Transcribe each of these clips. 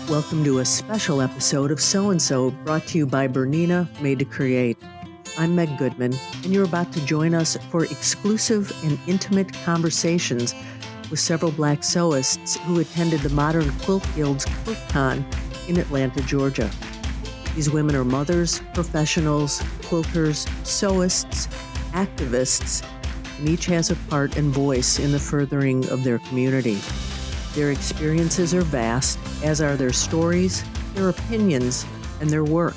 Welcome to a special episode of So-and-So, brought to you by Bernina, Made to Create. I'm Meg Goodman, and you're about to join us for exclusive and intimate conversations with several Black sewists who attended the Modern Quilt Guild's QuiltCon in Atlanta, Georgia. These women are mothers, professionals, quilters, sewists, activists, and each has a part and voice in the furthering of their community. Their experiences are vast, as are their stories, their opinions, and their work.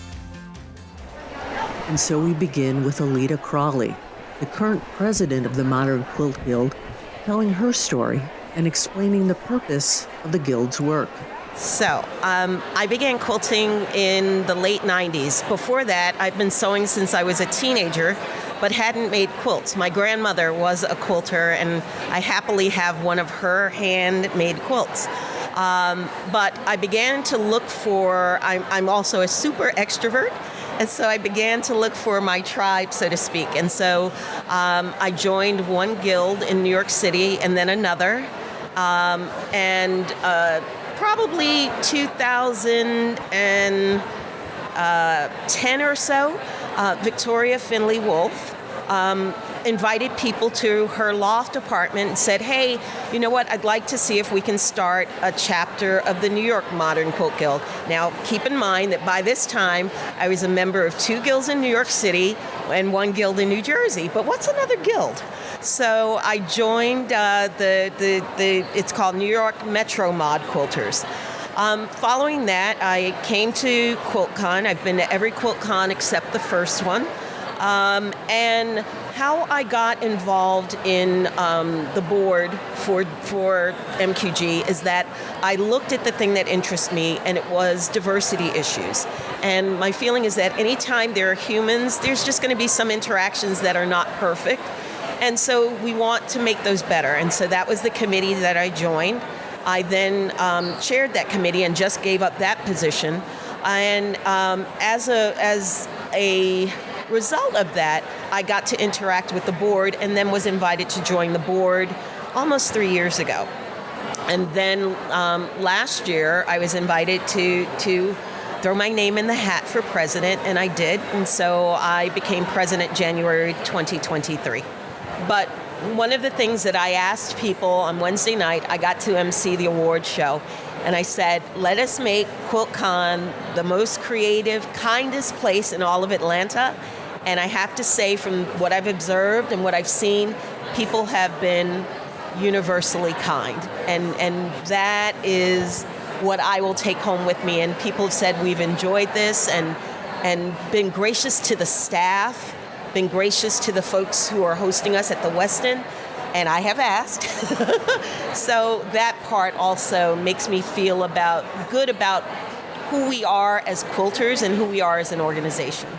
And so we begin with Alita Crawley, the current president of the Modern Quilt Guild, telling her story and explaining the purpose of the Guild's work. So, I began quilting in the late 90s. Before that, I've been sewing since I was a teenager, but hadn't made quilts. My grandmother was a quilter, and I happily have one of her handmade quilts. But I began to look for, I'm also a super extrovert, and so I began to look for my tribe, so to speak. And so I joined one guild in New York City and then another. Probably 2010 or so, Victoria Finley Wolf invited people to her loft apartment and said, hey, you know what, I'd like to see if we can start a chapter of the New York Modern Quilt Guild. Now, keep in mind that by this time, I was a member of 2 guilds in New York City and 1 guild in New Jersey. But what's another guild? So I joined it's called New York Metro Mod Quilters. Following that, I came to QuiltCon. I've been to every QuiltCon except the first one. And how I got involved in the board for MQG is that I looked at the thing that interests me, and it was diversity issues. And my feeling is that anytime there are humans, there's just going to be some interactions that are not perfect. And so we want to make those better. And so that was the committee that I joined. I then chaired that committee and just gave up that position. And as a result of that, I got to interact with the board and then was invited to join the board almost 3 years ago. And then last year, I was invited to throw my name in the hat for president, and I did. And so I became president January 2023. But one of the things that I asked people on Wednesday night, I got to MC the award show, and I said, let us make QuiltCon the most creative, kindest place in all of Atlanta. And I have to say, from what I've observed and what I've seen, people have been universally kind. And that is what I will take home with me. And people have said we've enjoyed this and been gracious to the staff, been gracious to the folks who are hosting us at the Westin, and I have asked. So that part also makes me feel good about who we are as quilters and who we are as an organization.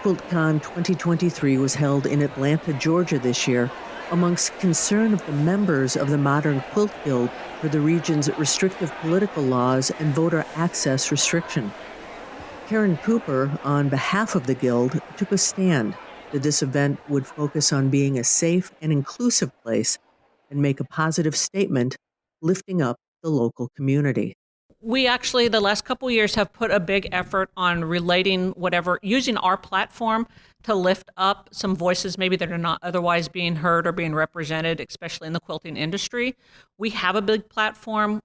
QuiltCon 2023 was held in Atlanta, Georgia this year, amongst concern of the members of the Modern Quilt Guild for the region's restrictive political laws and voter access restriction. Karen Cooper, on behalf of the Guild, took a stand that this event would focus on being a safe and inclusive place and make a positive statement, lifting up the local community. We actually, the last couple of years, have put a big effort on using our platform to lift up some voices maybe that are not otherwise being heard or being represented, especially in the quilting industry. We have a big platform,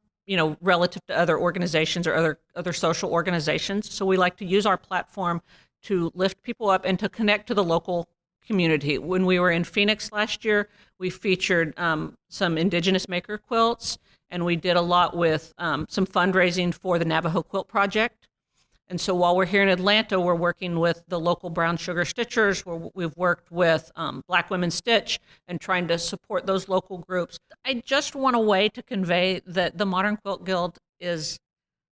relative to other organizations or other social organizations. So we like to use our platform to lift people up and to connect to the local community. When we were in Phoenix last year, we featured some indigenous maker quilts, and we did a lot with some fundraising for the Navajo Quilt Project. And so while we're here in Atlanta, we're working with the local brown sugar stitchers, we've worked with Black Women Stitch and trying to support those local groups. I just want a way to convey that the Modern Quilt Guild is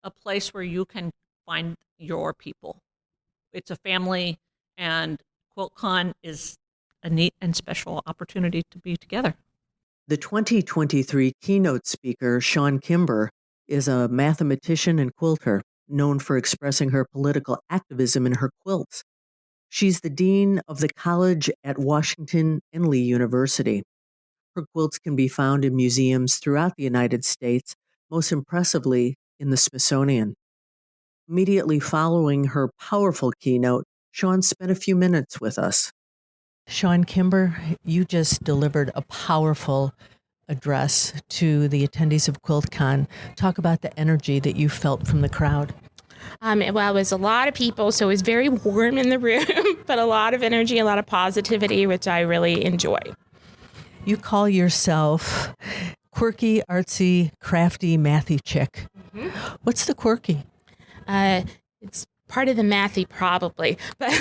a place where you can find your people. It's a family, and QuiltCon is a neat and special opportunity to be together. The 2023 keynote speaker, Chawne Kimber, is a mathematician and quilter known for expressing her political activism in her quilts. She's the dean of the college at Washington and Lee University. Her quilts can be found in museums throughout the United States, most impressively in the Smithsonian. Immediately following her powerful keynote, Chawne spent a few minutes with us. Chawne Kimber, you just delivered a powerful address to the attendees of QuiltCon. Talk about the energy that you felt from the crowd. Well, it was a lot of people, so it was very warm in the room, but a lot of energy, a lot of positivity, which I really enjoy. You call yourself quirky, artsy, crafty, mathy chick. Mm-hmm. What's the quirky? It's part of the mathy probably, but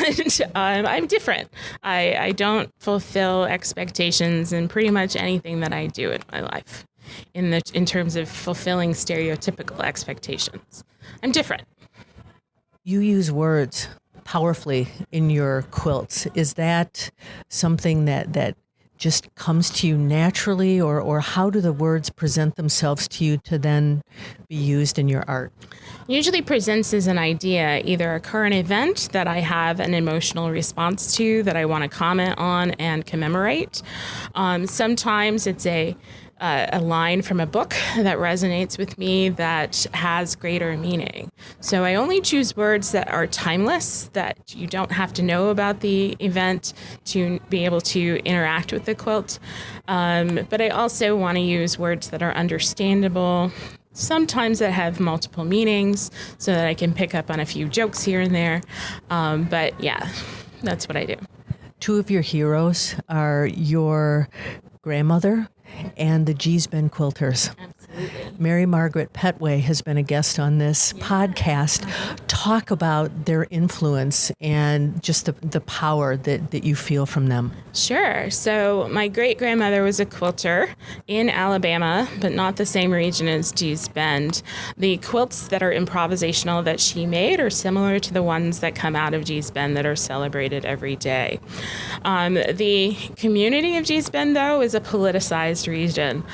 I'm different. I don't fulfill expectations in pretty much anything that I do in my life in terms of fulfilling stereotypical expectations. I'm different. You use words powerfully in your quilts. Is that something that just comes to you naturally, or how do the words present themselves to you to then be used in your art? Usually presents as an idea, either a current event that I have an emotional response to that I want to comment on and commemorate. Sometimes it's a line from a book that resonates with me that has greater meaning. So I only choose words that are timeless, that you don't have to know about the event to be able to interact with the quilt. But I also want to use words that are understandable, sometimes that have multiple meanings so that I can pick up on a few jokes here and there. But yeah, that's what I do. Two of your heroes are your grandmother and the Giesben quilters. Absolutely. Mary Margaret Petway has been a guest on this podcast. Talk about their influence and just the power that you feel from them. Sure. So my great-grandmother was a quilter in Alabama, but not the same region as Giesben. The quilts that are improvisational that she made are similar to the ones that come out of Giesben that are celebrated every day. The community of Giesben, though, is a politicized region.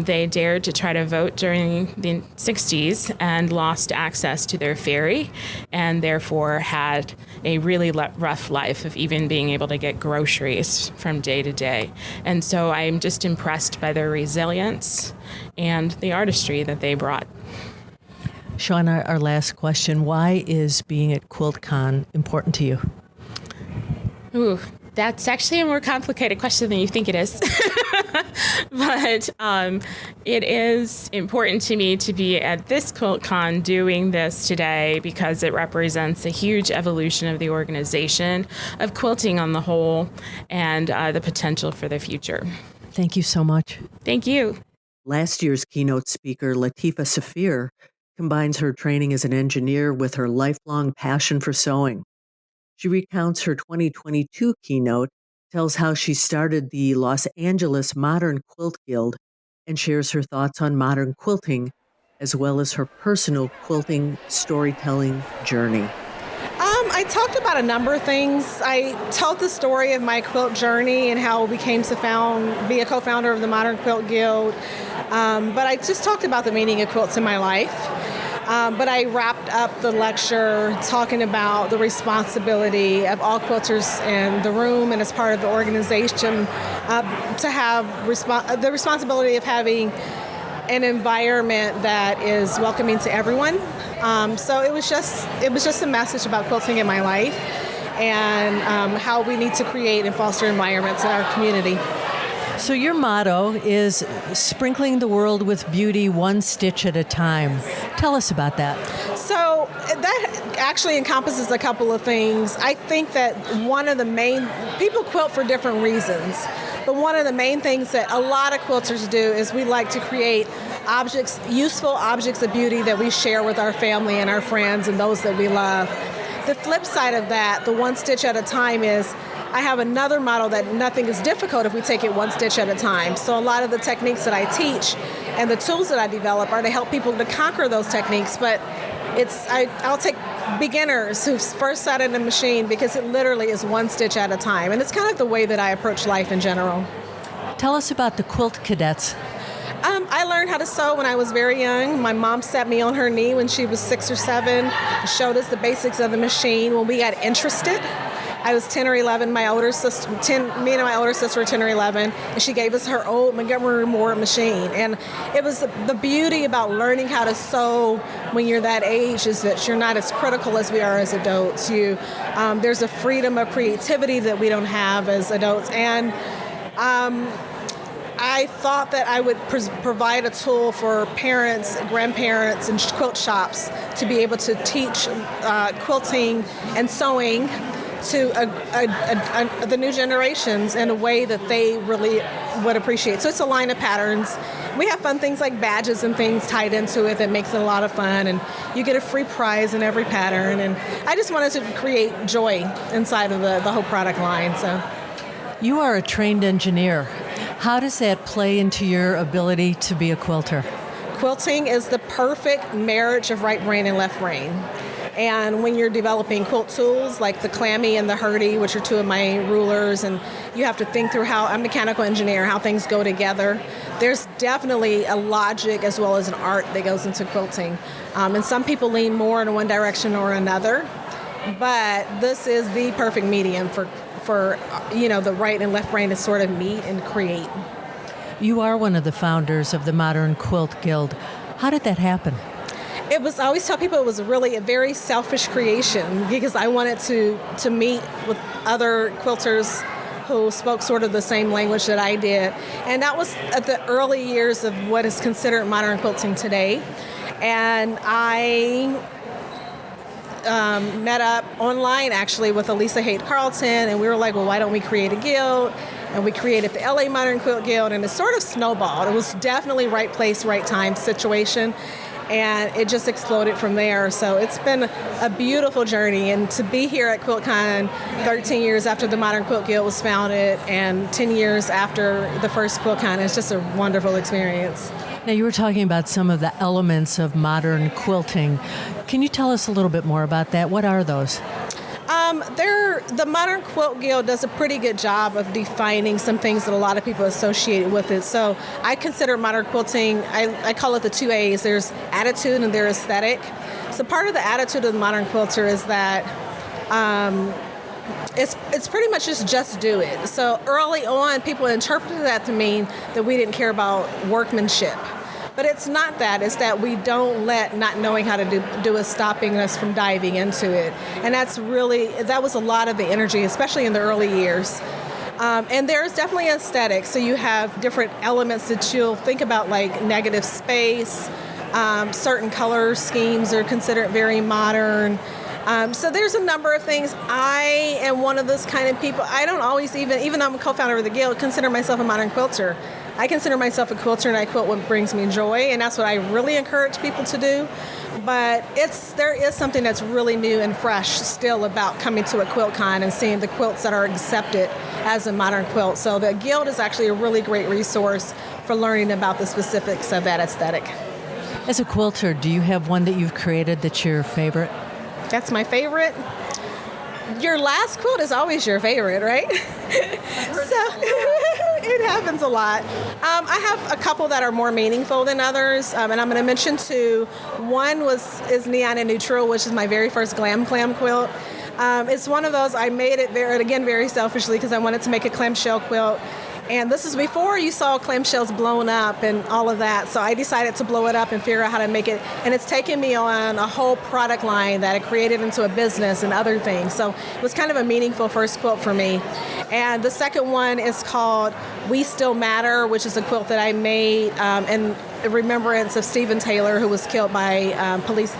They dared to try to vote during the 60s and lost access to their ferry, and therefore had a really rough life of even being able to get groceries from day to day. And so I'm just impressed by their resilience and the artistry that they brought. Chawne, our last question. Why is being at QuiltCon important to you? Ooh, that's actually a more complicated question than you think it is. But it is important to me to be at this QuiltCon doing this today because it represents a huge evolution of the organization, of quilting on the whole, and the potential for the future. Thank you so much. Thank you. Last year's keynote speaker, Latifa Safir, combines her training as an engineer with her lifelong passion for sewing. She recounts her 2022 keynote, tells how she started the Los Angeles Modern Quilt Guild, and shares her thoughts on modern quilting, as well as her personal quilting storytelling journey. I talked about a number of things. I told the story of my quilt journey and how we came to be a co-founder of the Modern Quilt Guild. But I just talked about the meaning of quilts in my life. But I wrapped up the lecture talking about the responsibility of all quilters in the room and as part of the organization to have the responsibility of having an environment that is welcoming to everyone. So it was just a message about quilting in my life and how we need to create and foster environments in our community. So your motto is sprinkling the world with beauty one stitch at a time. Tell us about that. So that actually encompasses a couple of things. I think that people quilt for different reasons, but one of the main things that a lot of quilters do is we like to create useful objects of beauty that we share with our family and our friends and those that we love. The flip side of that, the one stitch at a time, is I have another model that nothing is difficult if we take it one stitch at a time. So a lot of the techniques that I teach and the tools that I develop are to help people to conquer those techniques. But I'll take beginners who first sat in a machine because it literally is one stitch at a time. And it's kind of the way that I approach life in general. Tell us about the Quilt Cadets. I learned how to sew when I was very young. My mom sat me on her knee when she was 6 or 7, showed us the basics of the machine. When we got interested I was 10 or 11. My older sister, me and my older sister were 10 or 11, and she gave us her old Montgomery Moore machine. And it was the beauty about learning how to sew when you're that age is that you're not as critical as we are as adults. There's a freedom of creativity that we don't have as adults. And I thought that I would provide a tool for parents, grandparents, and quilt shops to be able to teach quilting and sewing to the new generations in a way that they really would appreciate. So it's a line of patterns. We have fun things like badges and things tied into it that makes it a lot of fun, and you get a free prize in every pattern. And I just wanted to create joy inside of the whole product line. So, you are a trained engineer. How does that play into your ability to be a quilter? Quilting is the perfect marriage of right brain and left brain. And when you're developing quilt tools like the clammy and the hurdy, which are two of my rulers, and you have to think through how, I'm a mechanical engineer, how things go together. There's definitely a logic as well as an art that goes into quilting. And some people lean more in one direction or another, but this is the perfect medium for the right and left brain to sort of meet and create. You are one of the founders of the Modern Quilt Guild. How did that happen? I always tell people it was really a very selfish creation because I wanted to meet with other quilters who spoke sort of the same language that I did. And that was at the early years of what is considered modern quilting today. And I met up online actually with Elisa Haight Carlton, and we were like, well, why don't we create a guild? And we created the LA Modern Quilt Guild, and it sort of snowballed. It was definitely right place, right time situation, and it just exploded from there. So it's been a beautiful journey, and to be here at QuiltCon 13 years after the Modern Quilt Guild was founded and 10 years after the first QuiltCon is just a wonderful experience. Now, you were talking about some of the elements of modern quilting. Can you tell us a little bit more about that? What are those? The Modern Quilt Guild does a pretty good job of defining some things that a lot of people associate with it. So I consider modern quilting, I call it the 2 A's. There's attitude and there's aesthetic. So part of the attitude of the modern quilter is that it's pretty much just do it. So early on, people interpreted that to mean that we didn't care about workmanship. But it's not that. It's that we don't let not knowing how to do it stopping us from diving into it. And that was a lot of the energy, especially in the early years. And there's definitely aesthetic. So you have different elements that you'll think about, like negative space. Certain color schemes are considered very modern. So there's a number of things. I am one of those kind of people. I don't always even though I'm a co-founder of the guild, consider myself a modern quilter. I consider myself a quilter, and I quilt what brings me joy, and that's what I really encourage people to do. But there is something that's really new and fresh still about coming to a QuiltCon and seeing the quilts that are accepted as a modern quilt. So the guild is actually a really great resource for learning about the specifics of that aesthetic. As a quilter, do you have one that you've created that's your favorite? That's my favorite. Your last quilt is always your favorite, right? It happens a lot. I have a couple that are more meaningful than others, and I'm going to mention two. One is Neon and Neutral, which is my very first glam clam quilt. It's one of those, I made it very selfishly because I wanted to make a clamshell quilt. And this is before you saw clamshells blown up and all of that. So I decided to blow it up and figure out how to make it. And it's taken me on a whole product line that I created into a business and other things. So it was kind of a meaningful first quilt for me. And the second one is called We Still Matter, which is a quilt that I made in remembrance of Stephen Taylor, who was killed by police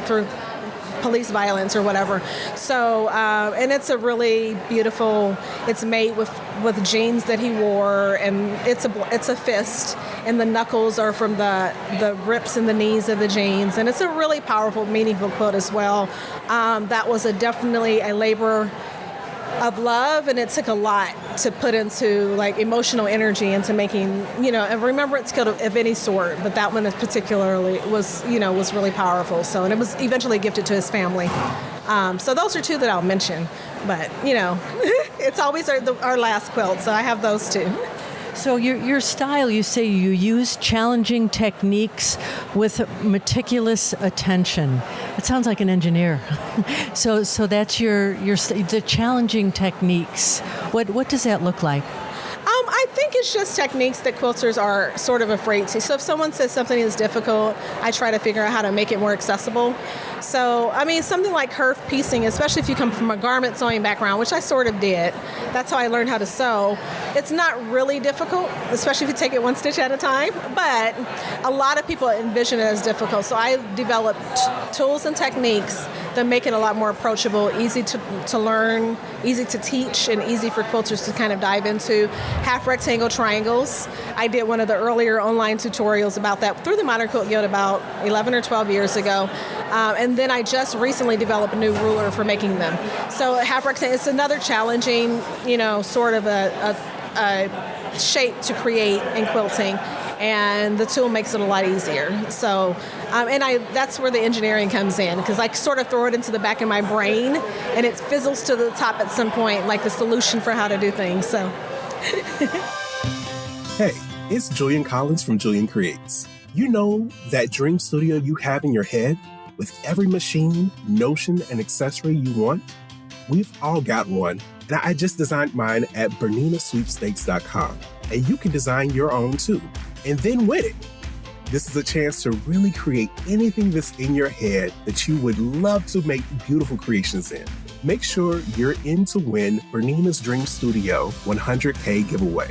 violence or whatever. So, and it's a really beautiful, it's made with jeans that he wore, and it's a fist, and the knuckles are from the rips in the knees of the jeans, and it's a really powerful, meaningful quilt as well. That was definitely a labor of love, and it took a lot to put into like emotional energy into making, a remembrance quilt of any sort, but that one particularly was really powerful. So, and it was eventually gifted to his family. So those are two that I'll mention, but it's always our last quilt, so I have those two. So your style, you say you use challenging techniques with meticulous attention. It sounds like an engineer. So that's the challenging techniques. What does that look like? I think it's just techniques that quilters are sort of afraid to. So if someone says something is difficult, I try to figure out how to make it more accessible. So, I mean, something like curve piecing, especially if you come from a garment sewing background, which I sort of did. That's how I learned how to sew. It's not really difficult, especially if you take it one stitch at a time, but a lot of people envision it as difficult. So I developed tools and techniques that make it a lot more approachable, easy to learn, easy to teach, and easy for quilters to kind of dive into. Half rectangle triangles. I did one of the earlier online tutorials about that through the Modern Quilt Guild about 11 or 12 years ago. And then I just recently developed a new ruler for making them. So half rectangle, it's another challenging, sort of a shape to create in quilting. And the tool makes it a lot easier. So, that's where the engineering comes in, because I sort of throw it into the back of my brain, and it fizzles to the top at some point, like the solution for how to do things. So, hey, it's Julian Collins from Julian Creates. You know that dream studio you have in your head with every machine, notion, and accessory you want? We've all got one, and I just designed mine at BerninaSweepstakes.com, and you can design your own too. And then win it. This is a chance to really create anything that's in your head that you would love to make beautiful creations in. Make sure you're in to win Bernina's Dream Studio 100K giveaway.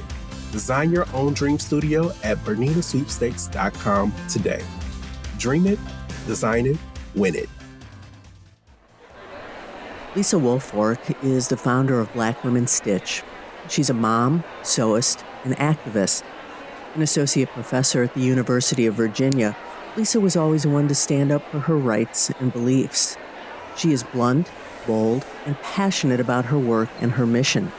Design your own dream studio at BerninaSweepstakes.com today. Dream it, design it, win it. Lisa Woolfolk is the founder of Black Women Stitch. She's a mom, sewist, and activist. An associate professor at the University of Virginia, Lisa was always one to stand up for her rights and beliefs. She is blunt, bold, and passionate about her work and her mission.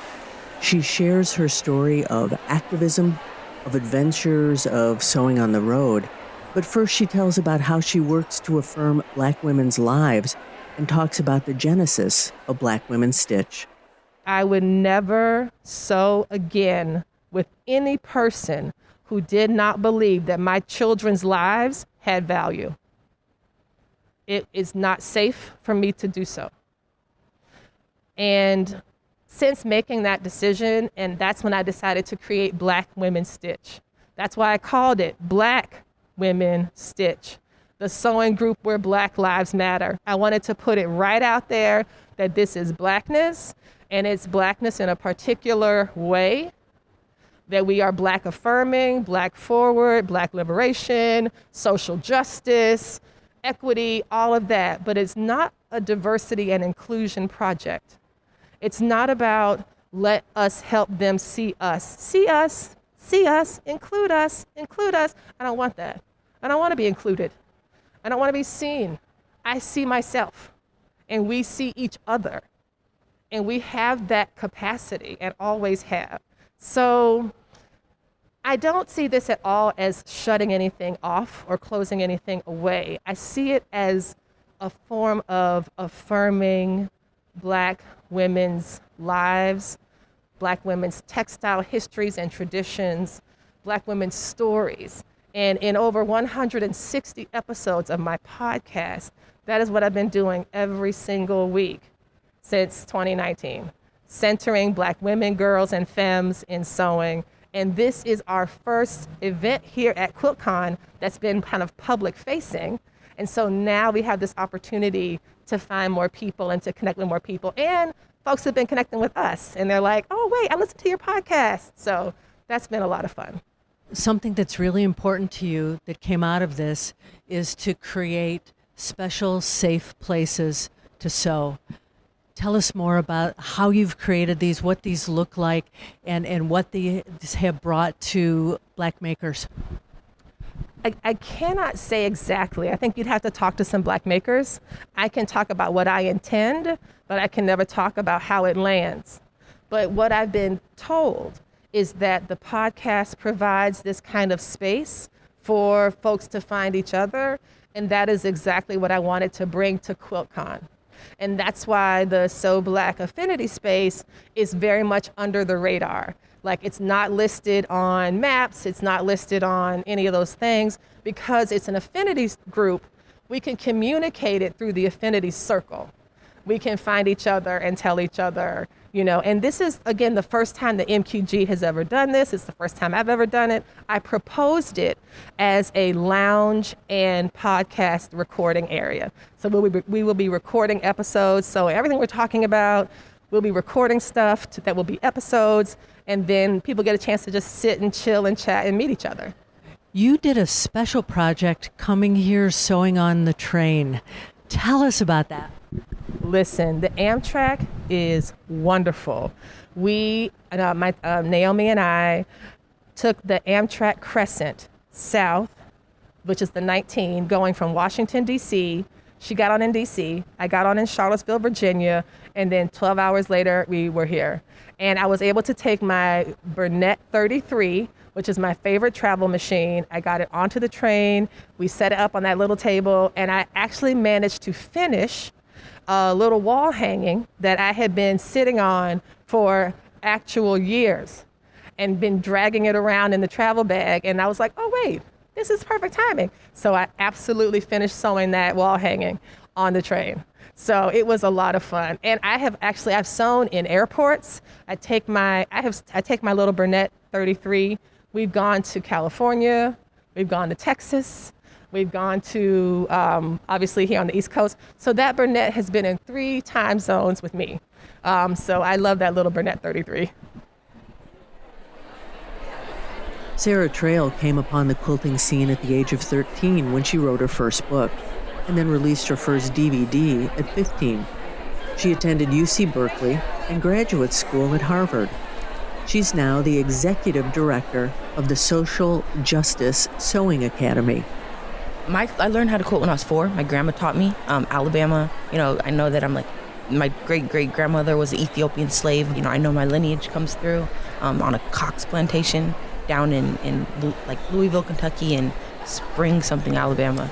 She shares her story of activism, of adventures of sewing on the road, but first she tells about how she works to affirm Black women's lives and talks about the genesis of Black Women Stitch. I would never sew again with any person who did not believe that my children's lives had value. It is not safe for me to do so. And since making that decision, and that's when I decided to create Black Women Stitch. That's why I called it Black Women Stitch, the sewing group where Black lives matter. I wanted to put it right out there that this is Blackness, and it's Blackness in a particular way, that we are Black affirming, Black forward, Black liberation, social justice, equity, all of that. But it's not a diversity and inclusion project. It's not about let us help them see us. See us, include us, include us. I don't want that. I don't want to be included. I don't want to be seen. I see myself, and we see each other. And we have that capacity and always have. So I don't see this at all as shutting anything off or closing anything away. I see it as a form of affirming Black women's lives, Black women's textile histories and traditions, Black women's stories. And in over 160 episodes of my podcast, that is what I've been doing every single week since 2019, centering Black women, girls, and femmes in sewing. And this is our first event here at QuiltCon that's been kind of public facing. And so now we have this opportunity to find more people and to connect with more people. And folks have been connecting with us, and they're like, oh, wait, I listened to your podcast. So that's been a lot of fun. Something that's really important to you that came out of this is to create special, safe places to sew. Tell us more about how you've created these, what these look like, and what these have brought to Black makers. I cannot say exactly. I think you'd have to talk to some Black makers. I can talk about what I intend, but I can never talk about how it lands. But what I've been told is that the podcast provides this kind of space for folks to find each other, and that is exactly what I wanted to bring to QuiltCon. And that's why the So Black affinity space is very much under the radar. Like, it's not listed on maps, it's not listed on any of those things. Because it's an affinity group, we can communicate it through the affinity circle. We can find each other and tell each other, and this is, again, the first time the MQG has ever done this. It's the first time I've ever done it. I proposed it as a lounge and podcast recording area. So we will be recording episodes. So everything we're talking about, we'll be recording stuff that will be episodes, and then people get a chance to just sit and chill and chat and meet each other. You did a special project coming here sewing on the train. Tell us about that. Listen, the Amtrak is wonderful. Naomi and I took the Amtrak Crescent south, which is the 19, going from Washington, D.C. She got on in D.C., I got on in Charlottesville, Virginia, and then 12 hours later, we were here. And I was able to take my Burnett 33, which is my favorite travel machine. I got it onto the train. We set it up on that little table, and I actually managed to finish a little wall hanging that I had been sitting on for actual years and been dragging it around in the travel bag. And I was like, oh, wait, this is perfect timing. So I absolutely finished sewing that wall hanging on the train. So it was a lot of fun. And I've sewn in airports. I take my little Burnett 33. We've gone to California. We've gone to Texas. We've gone to, obviously, here on the East Coast. So that Burnett has been in 3 time zones with me. So I love that little Burnett 33. Sarah Trail came upon the quilting scene at the age of 13 when she wrote her first book, and then released her first DVD at 15. She attended UC Berkeley and graduate school at Harvard. She's now the executive director of the Social Justice Sewing Academy. I learned how to quilt when I was 4. My grandma taught me. Alabama, I know that my great-great-grandmother was an Ethiopian slave. I know my lineage comes through on a Cox plantation down in Louisville, Kentucky, and Spring something, Alabama.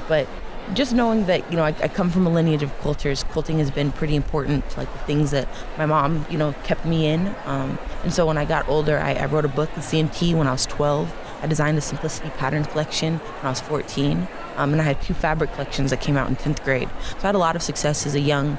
But just knowing that, I come from a lineage of quilters, quilting has been pretty important to the things that my mom, kept me in. And so when I got older, I wrote a book, the CNT, when I was 12. I designed the Simplicity Pattern Collection when I was 14. And I had 2 fabric collections that came out in 10th grade. So I had a lot of success as a young,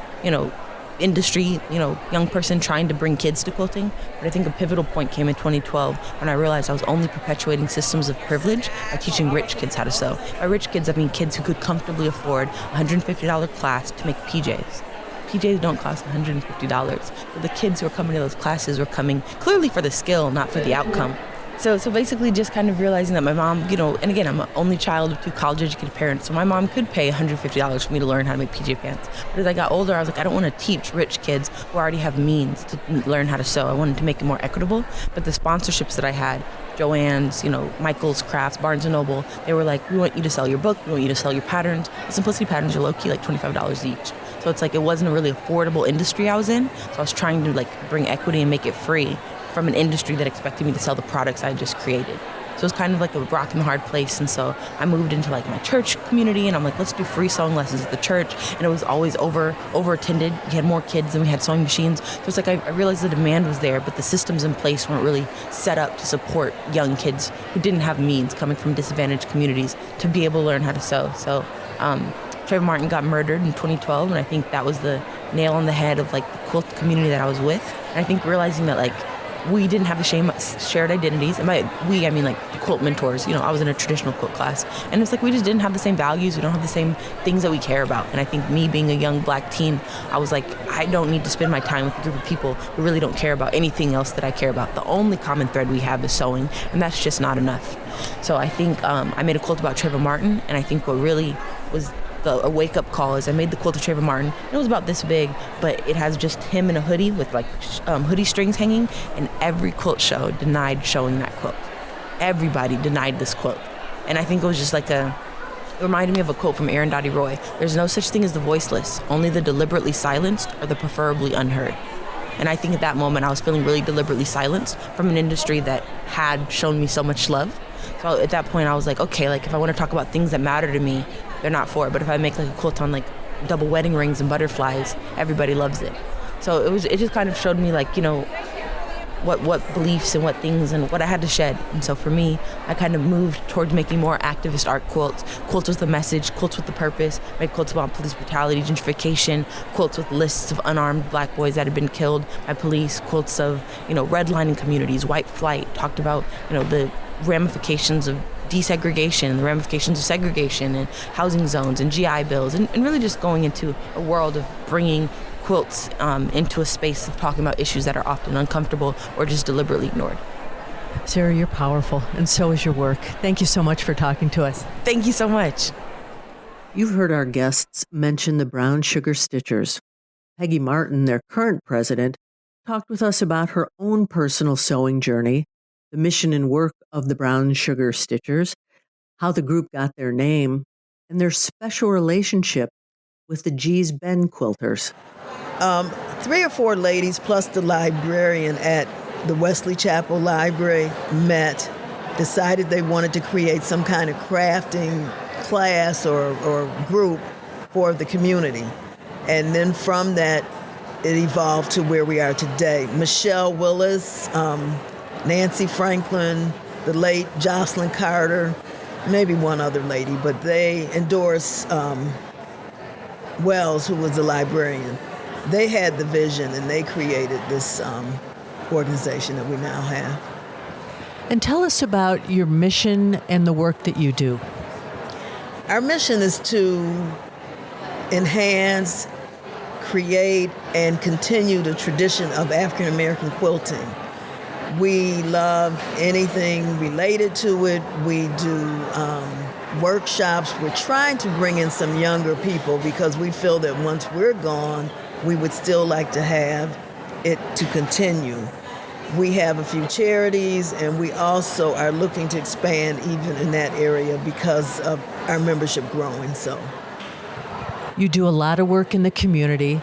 industry, young person trying to bring kids to quilting. But I think a pivotal point came in 2012 when I realized I was only perpetuating systems of privilege by teaching rich kids how to sew. By rich kids, I mean kids who could comfortably afford a $150 class to make PJs. PJs don't cost $150. But the kids who are coming to those classes were coming clearly for the skill, not for the outcome. So basically just kind of realizing that my mom, and again, I'm an only child of 2 college-educated parents, so my mom could pay $150 for me to learn how to make PJ pants. But as I got older, I was like, I don't want to teach rich kids who already have means to learn how to sew. I wanted to make it more equitable. But the sponsorships that I had, Joann's, Michael's Crafts, Barnes & Noble, they were like, we want you to sell your book, we want you to sell your patterns. The Simplicity patterns are low-key $25 each. So it's it wasn't a really affordable industry I was in. So I was trying to bring equity and make it free from an industry that expected me to sell the products I just created. So it was kind of a rock and hard place. And so I moved into my church community, and I'm like, let's do free sewing lessons at the church. And it was always over attended. We had more kids than we had sewing machines. So it's I realized the demand was there, but the systems in place weren't really set up to support young kids who didn't have means, coming from disadvantaged communities, to be able to learn how to sew. So Trayvon Martin got murdered in 2012, and I think that was the nail on the head of the quilt community that I was with. And I think realizing that we didn't have the shared identities, and by we I mean the quilt mentors. I was in a traditional quilt class, and it's we just didn't have the same values. We don't have the same things that we care about. And I think me being a young Black teen, I was I don't need to spend my time with a group of people who really don't care about anything else that I care about. The only common thread we have is sewing, and that's just not enough. So I think I made a quilt about Trayvon Martin, and I think what really was a wake-up call is I made the quilt of Trayvon Martin. It was about this big, but it has just him in a hoodie with hoodie strings hanging, and every quilt show denied showing that quilt. Everybody denied this quilt. And I think it was just it reminded me of a quote from Arundhati Roy. There's no such thing as the voiceless, only the deliberately silenced or the preferably unheard. And I think at that moment I was feeling really deliberately silenced from an industry that had shown me so much love. So at that point I was okay, if I want to talk about things that matter to me, they're not for it. But if I make a quilt on double wedding rings and butterflies, everybody loves it. So it just kind of showed me what beliefs and what things and what I had to shed. And so for me, I kind of moved towards making more activist art quilts. Quilts with the message, quilts with the purpose, made quilts about police brutality, gentrification, quilts with lists of unarmed black boys that had been killed by police, quilts of, redlining communities, white flight, talked about, the ramifications of desegregation, the ramifications of segregation and housing zones and GI bills, and really just going into a world of bringing quilts into a space of talking about issues that are often uncomfortable or just deliberately ignored. Sarah, you're powerful, and so is your work. Thank you so much for talking to us. Thank you so much. You've heard our guests mention the Brown Sugar Stitchers. Peggy Martin, their current president, talked with us about her own personal sewing journey, the mission and work of the Brown Sugar Stitchers, how the group got their name, and their special relationship with the G's Ben quilters. 3 or 4 ladies plus the librarian at the Wesley Chapel Library met, decided they wanted to create some kind of crafting class or group for the community. And then from that, it evolved to where we are today. Michelle Willis, Nancy Franklin, the late Jocelyn Carter, maybe one other lady, but they endorsed Wells, who was the librarian. They had the vision, and they created this organization that we now have. And tell us about your mission and the work that you do. Our mission is to enhance, create, and continue the tradition of African American quilting. We love anything related to it. We do workshops. We're trying to bring in some younger people because we feel that once we're gone, we would still like to have it to continue. We have a few charities, and we also are looking to expand even in that area because of our membership growing. So you do a lot of work in the community.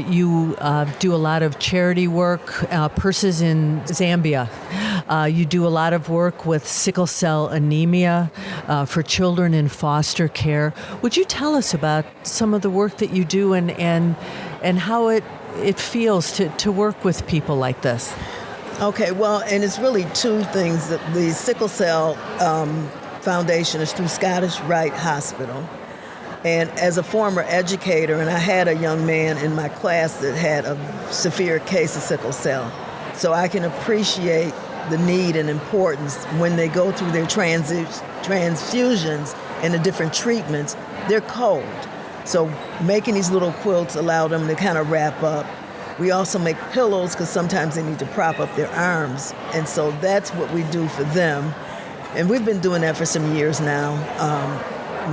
You do a lot of charity work, purses in Zambia. You do a lot of work with sickle cell anemia for children in foster care. Would you tell us about some of the work that you do and how it feels to work with people like this? Okay, well, and it's really 2 things. The Sickle Cell Foundation is through Scottish Rite Hospital. And as a former educator, and I had a young man in my class that had a severe case of sickle cell, so I can appreciate the need and importance when they go through their transfusions and the different treatments, they're cold. So making these little quilts allow them to kind of wrap up. We also make pillows because sometimes they need to prop up their arms. And so that's what we do for them. And we've been doing that for some years now.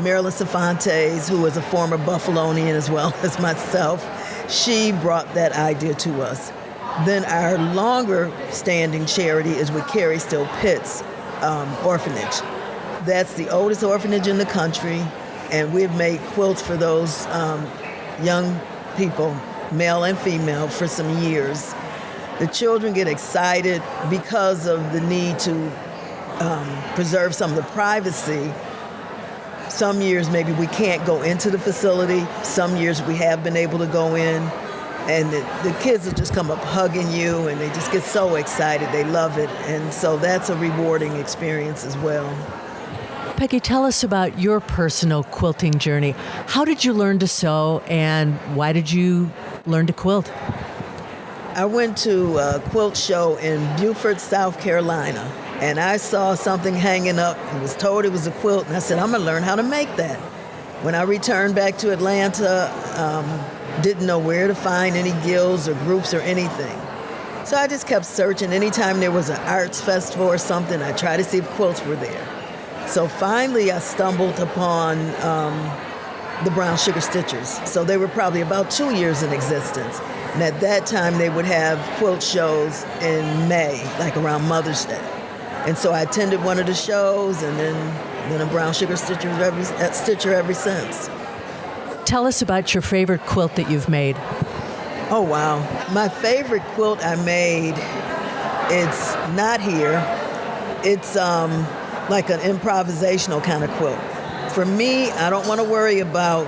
Marilyn Cervantes, who is a former Buffalonian as well as myself, she brought that idea to us. Then our longer standing charity is with Carrie Still Pitts Orphanage. That's the oldest orphanage in the country, and we've made quilts for those young people, male and female, for some years. The children get excited because of the need to preserve some of the privacy. Some years maybe we can't go into the facility. Some years we have been able to go in, and the kids will just come up hugging you, and they just get so excited. They love it, and so that's a rewarding experience as well. Peggy, tell us about your personal quilting journey. How did you learn to sew, and why did you learn to quilt? I went to a quilt show in Beaufort, South Carolina, and I saw something hanging up and was told it was a quilt, and I said, I'm going to learn how to make that. When I returned back to Atlanta, didn't know where to find any guilds or groups or anything. So I just kept searching. Anytime there was an arts festival or something, I tried to see if quilts were there. So finally I stumbled upon the Brown Sugar Stitchers. So they were probably about 2 years in existence. And at that time they would have quilt shows in May, like around Mother's Day. And so I attended one of the shows, and then been a Brown Sugar Stitcher ever since. Tell us about your favorite quilt that you've made. Oh, wow. My favorite quilt I made, it's not here. It's like an improvisational kind of quilt. For me, I don't want to worry about,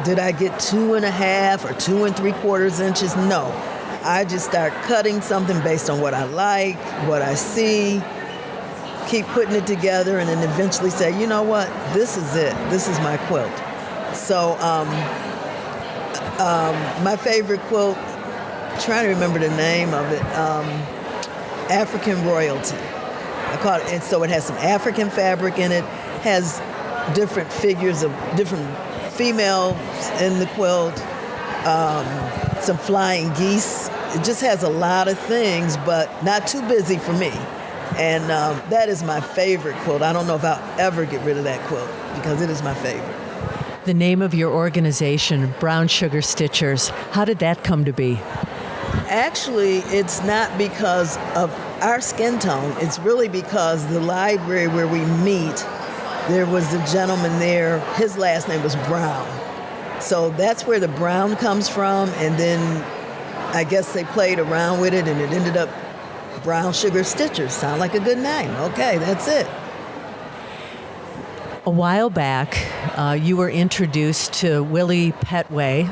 did I get 2.5 or 2 3/4 inches? No. I just start cutting something based on what I like, what I see, keep putting it together, and then eventually say, you know what, this is it. This is my quilt. So my favorite quilt, trying to remember the name of it, African Royalty. I call it, and so it has some African fabric in it, has different figures of different females in the quilt, some flying geese. It just has a lot of things, but not too busy for me. And that is my favorite quilt. I don't know if I'll ever get rid of that quilt because it is my favorite. The name of your organization, Brown Sugar Stitchers, how did that come to be? Actually, it's not because of our skin tone. It's really because the library where we meet, there was a gentleman there, his last name was Brown. So that's where the Brown comes from, and then I guess they played around with it and it ended up Brown Sugar Stitchers. Sound like a good name. Okay, that's it. A while back, you were introduced to Willie Petway,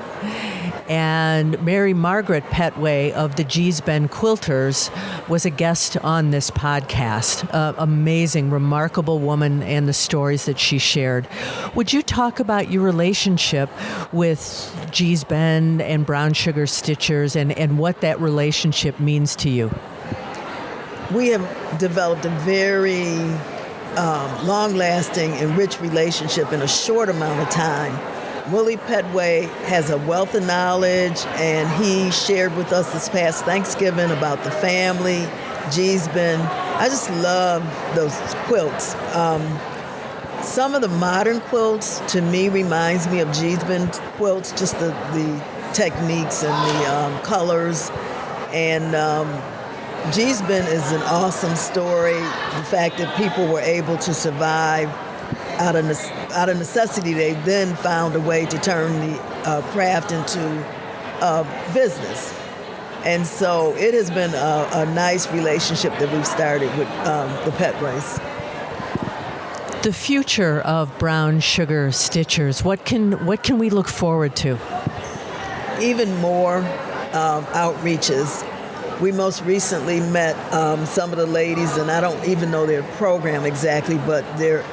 and Mary Margaret Petway of the Gee's Bend Quilters was a guest on this podcast. Amazing, remarkable woman and the stories that she shared. Would you talk about your relationship with Gee's Bend and Brown Sugar Stitchers and what that relationship means to you? We have developed a very long-lasting and rich relationship in a short amount of time. Willie Petway has a wealth of knowledge, and he shared with us this past Thanksgiving about the family, Gee's Bend. I just love those quilts. Some of the modern quilts, to me, reminds me of Gee's Bend quilts, just the techniques and the colors. And Gee's Bend is an awesome story. The fact that people were able to survive out of necessity, they then found a way to turn the craft into business. And so it has been a nice relationship that we've started with the Petways. The future of Brown Sugar Stitchers, what can we look forward to? Even more outreaches. We most recently met some of the ladies, and I don't even know their program exactly, but they're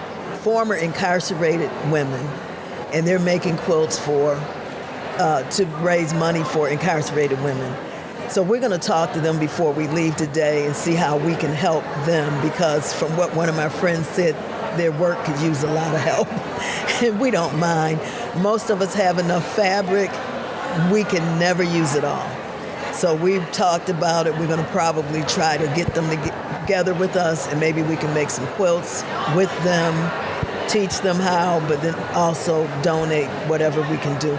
former incarcerated women, and they're making quilts to raise money for incarcerated women. So we're going to talk to them before we leave today and see how we can help them, because from what one of my friends said, their work could use a lot of help, and we don't mind. Most of us have enough fabric. We can never use it all. So we've talked about it. We're going to probably try to get them together with us, and maybe we can make some quilts with them, teach them how, but then also donate whatever we can do.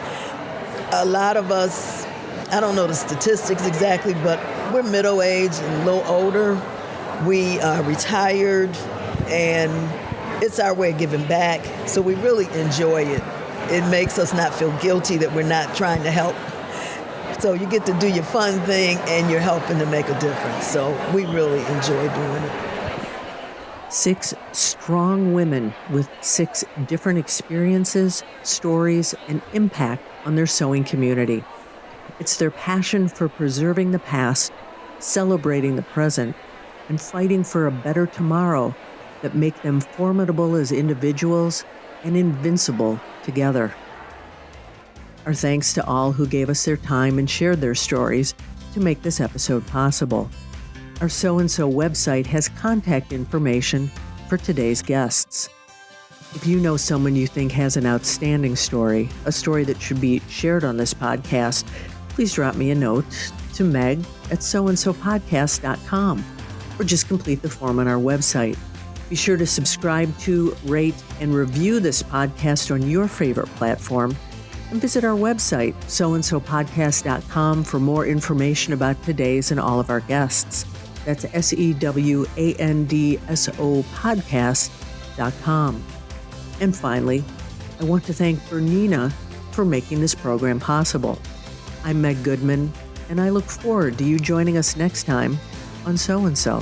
A lot of us, I don't know the statistics exactly, but we're middle-aged and a little older. We are retired, and it's our way of giving back, so we really enjoy it. It makes us not feel guilty that we're not trying to help. So you get to do your fun thing, and you're helping to make a difference. So we really enjoy doing it. 6 strong women with 6 different experiences, stories, and impact on their sewing community. It's their passion for preserving the past, celebrating the present, and fighting for a better tomorrow that make them formidable as individuals and invincible together. Our thanks to all who gave us their time and shared their stories to make this episode possible. Our So and So website has contact information for today's guests. If you know someone you think has an outstanding story, a story that should be shared on this podcast, please drop me a note to meg@soandsopodcast.com or just complete the form on our website. Be sure to subscribe to, rate, and review this podcast on your favorite platform. And visit our website, soandsopodcast.com, for more information about today's and all of our guests. That's SEWANDSO podcast.com. And finally, I want to thank Bernina for making this program possible. I'm Meg Goodman, and I look forward to you joining us next time on So and So.